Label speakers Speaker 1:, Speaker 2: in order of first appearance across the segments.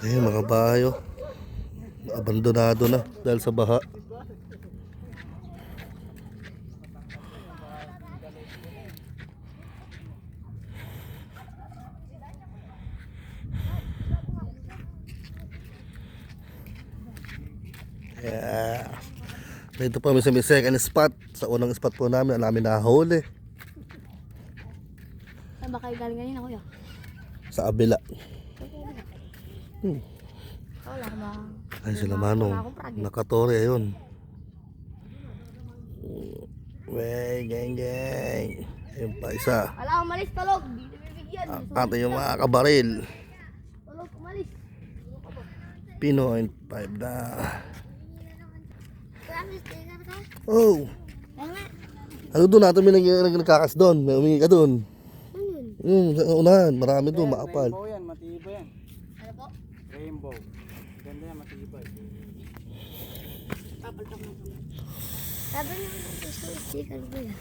Speaker 1: Ayun, mga bahay oh. Abandonado na dahil sa baha. Yeah. Dito pa kami sa may second spot. Sa unang spot po namin, ang namin nahuli.
Speaker 2: Saan ba kayo galing kanina, kuya?
Speaker 1: Sa abila.
Speaker 2: Wala ka ba?
Speaker 1: Ay sila manong. Nakatore, ayun. Wey, geng geng. Ayun pa isa.
Speaker 2: Wala, umalis, talog. Di na bibigyan.
Speaker 1: Kanta yung mga kabaril.
Speaker 2: Talog, umalis.
Speaker 1: Pinoy 5 na.
Speaker 2: Kaya may sticker ka?
Speaker 1: Oh.
Speaker 2: Kaya nga.
Speaker 1: Ano doon natin may nagkakas doon? May umingi ka doon.
Speaker 2: Ano yun?
Speaker 1: Sa unahan, marami doon, maapal.
Speaker 3: Rainbow yan, matibay yan.
Speaker 2: Ano po?
Speaker 3: Rainbow. Ganda yan, matibay.
Speaker 2: Papalpak na po. Sabi niyo, gusto sticker ko yan.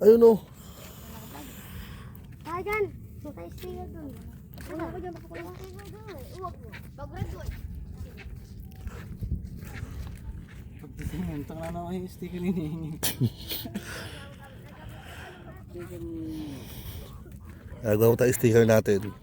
Speaker 1: Ayun oh.
Speaker 2: Kaya dyan. May sticker doon. Ano ba dyan? Baka sticker doon. Uwag mo. Pag-red doon.
Speaker 3: Pagtitingin, tanga na ako yung sticker hinihingi. Sticker ni...
Speaker 1: Gagawa tayo sticker natin.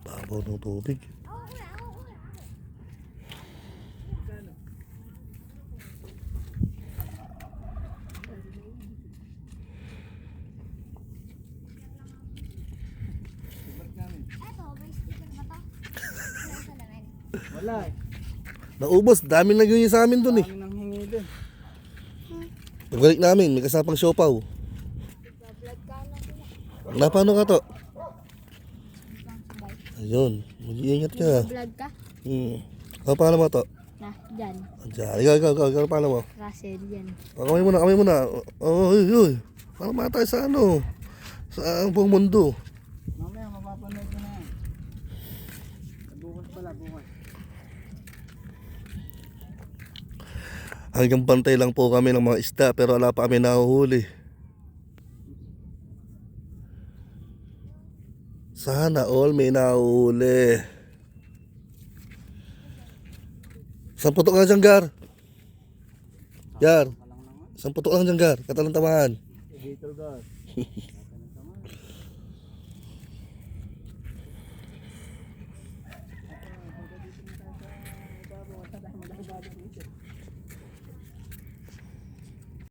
Speaker 1: Babaw ng tubig.
Speaker 3: Wala eh.
Speaker 1: Naubos, daming nagyuyi sa amin dun eh.
Speaker 3: Kami nang hingi din.
Speaker 1: Pagbalik namin, may kasapang siopaw. Na, paano ka to? Ayun, mag-iingat ka.
Speaker 2: Vlog ka?
Speaker 1: Ano paano mo to?
Speaker 2: Na, dyan.
Speaker 1: Diyan, ikaw, paano mo?
Speaker 2: Russell, dyan.
Speaker 1: Kamay muna. Uy. Paano matay sa ano? Sa buong mundo.
Speaker 3: Mamaya, mapapanood ko na yan. Bukas pala, bukas.
Speaker 1: Hanggang bantay lang po kami ng mga isda pero wala pa kami nahuhuli. Sana all may nahuhuli. Isang putok lang dyan, Gar. Gar. Isang putok lang dyan, Gar. Katalang tamahan.
Speaker 3: Gator guard.